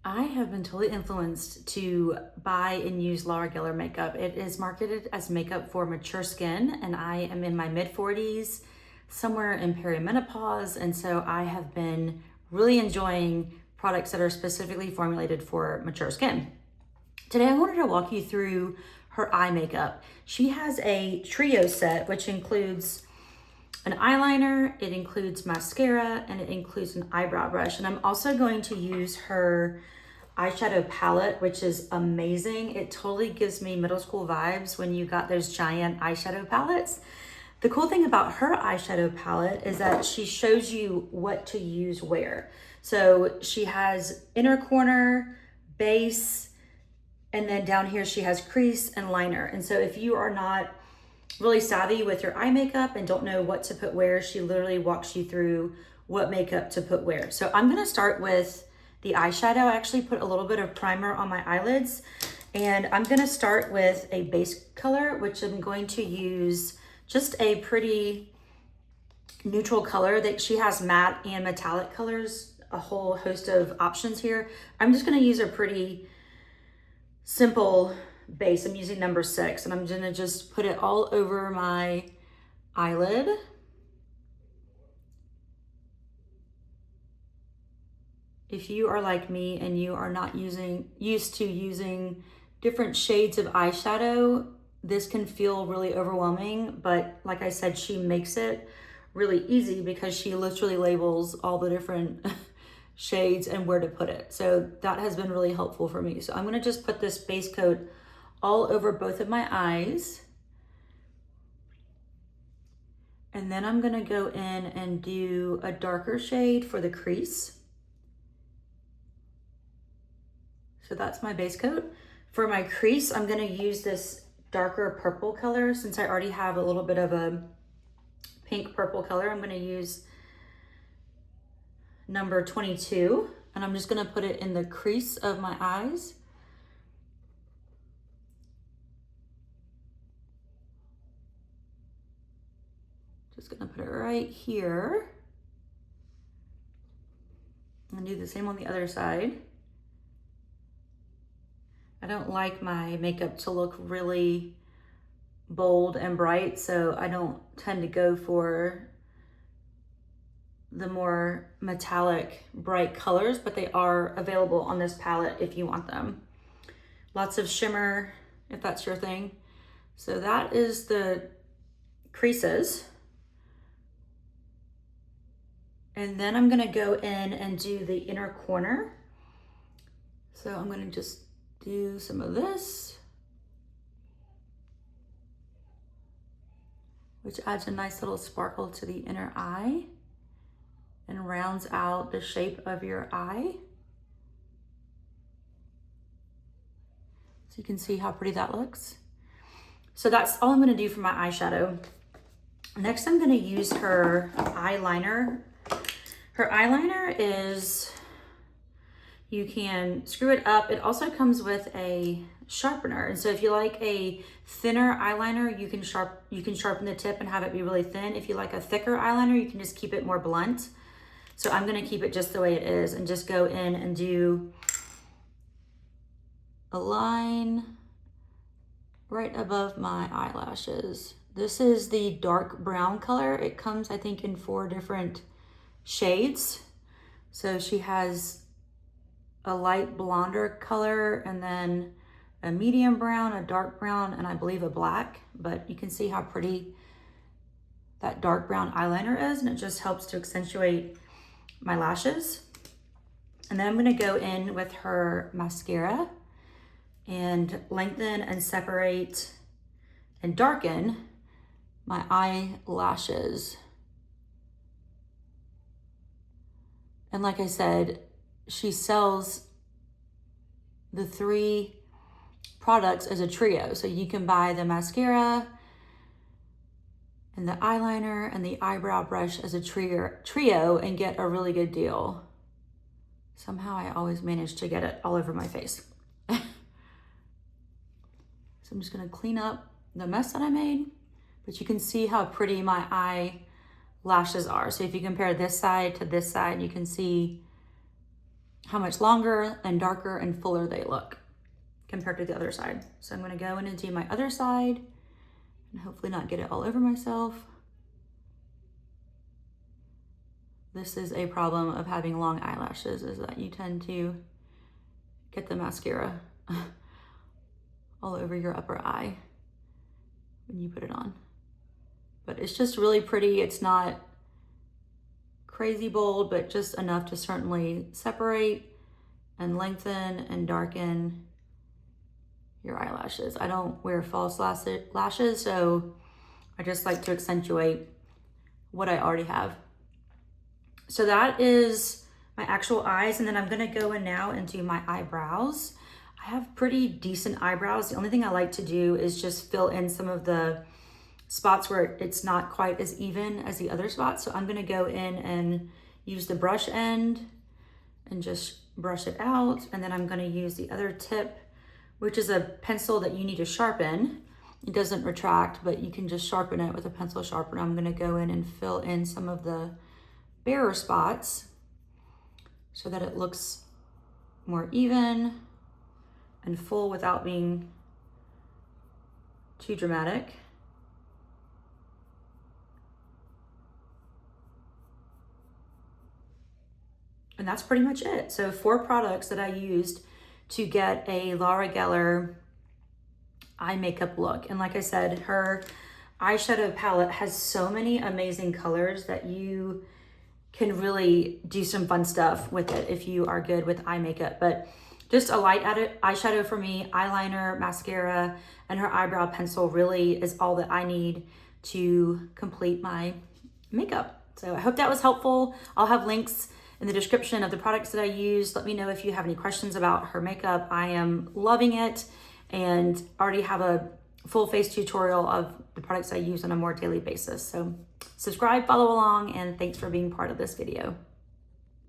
I have been totally influenced to buy and use Laura Geller makeup. It is marketed as makeup for mature skin, and I am in my mid 40s, somewhere in perimenopause, and so I have been really enjoying products that are specifically formulated for mature skin. Today I wanted to walk you through her eye makeup. She has a trio set, which includes an eyeliner, it includes mascara, and it includes an eyebrow brush. And I'm also going to use her eyeshadow palette, which is amazing. It totally gives me middle school vibes when you got those giant eyeshadow palettes. The cool thing about her eyeshadow palette is that she shows you what to use where. So she has inner corner, base, and then down here she has crease and liner. And so if you are not really savvy with your eye makeup and don't know what to put where, she literally walks you through what makeup to put where. So I'm gonna start with the eyeshadow. I actually put a little bit of primer on my eyelids, and I'm gonna start with a base color, which I'm going to use just a pretty neutral color. That she has matte and metallic colors, a whole host of options here. I'm just gonna use a pretty simple base. I'm using number 6, and I'm gonna just put it all over my eyelid. If you are like me and you are not used to using different shades of eyeshadow, this can feel really overwhelming, but like I said, she makes it really easy because she literally labels all the different shades and where to put it. So that has been really helpful for me. So I'm gonna just put this base coat all over both of my eyes. And then I'm gonna go in and do a darker shade for the crease. So that's my base coat. For my crease, I'm gonna use this darker purple color. Since I already have a little bit of a pink purple color, I'm gonna use number 22, and I'm just gonna put it in the crease of my eyes. Just gonna put it right here. And do the same on the other side. I don't like my makeup to look really bold and bright, so I don't tend to go for the more metallic, bright colors, but they are available on this palette if you want them. Lots of shimmer, if that's your thing. So that is the creases. And then I'm gonna go in and do the inner corner. So I'm gonna just do some of this, which adds a nice little sparkle to the inner eye and rounds out the shape of your eye. So you can see how pretty that looks. So that's all I'm gonna do for my eyeshadow. Next, I'm gonna use her eyeliner. Her eyeliner is, you can screw it up. It also comes with a sharpener. And so if you like a thinner eyeliner, you can sharpen the tip and have it be really thin. If you like a thicker eyeliner, you can just keep it more blunt. So I'm gonna keep it just the way it is and just go in and do a line right above my eyelashes. This is the dark brown color. It comes, I think, in 4 different shades. So she has a light blonder color, and then a medium brown, a dark brown, and I believe a black. But you can see how pretty that dark brown eyeliner is, and it just helps to accentuate my lashes. And then I'm gonna go in with her mascara and lengthen and separate and darken my eyelashes. And like I said, she sells the 3 products as a trio. So you can buy the mascara and the eyeliner and the eyebrow brush as a trio and get a really good deal. Somehow I always manage to get it all over my face. So I'm just gonna clean up the mess that I made, but you can see how pretty my eyelashes are. So if you compare this side to this side, you can see how much longer and darker and fuller they look compared to the other side. So I'm gonna go in and do my other side and hopefully not get it all over myself. This is a problem of having long eyelashes, is that you tend to get the mascara all over your upper eye when you put it on. But it's just really pretty. It's not crazy bold, but just enough to certainly separate and lengthen and darken your eyelashes. I don't wear false lashes, so I just like to accentuate what I already have. So that is my actual eyes, and then I'm gonna go in now and do my eyebrows. I have pretty decent eyebrows. The only thing I like to do is just fill in some of the spots where it's not quite as even as the other spots. So I'm gonna go in and use the brush end and just brush it out. And then I'm gonna use the other tip, which is a pencil that you need to sharpen. It doesn't retract, but you can just sharpen it with a pencil sharpener. I'm gonna go in and fill in some of the barer spots so that it looks more even and full without being too dramatic. And that's pretty much it. So 4 products that I used to get a Laura Geller eye makeup look. And like I said, her eyeshadow palette has so many amazing colors that you can really do some fun stuff with it if you are good with eye makeup. But just a light eyeshadow for me, eyeliner, mascara, and her eyebrow pencil really is all that I need to complete my makeup. So I hope that was helpful. I'll have links in the description of the products that I used. Let me know if you have any questions about her makeup. I am loving it and already have a full face tutorial of the products I use on a more daily basis. So subscribe, follow along, and thanks for being part of this video.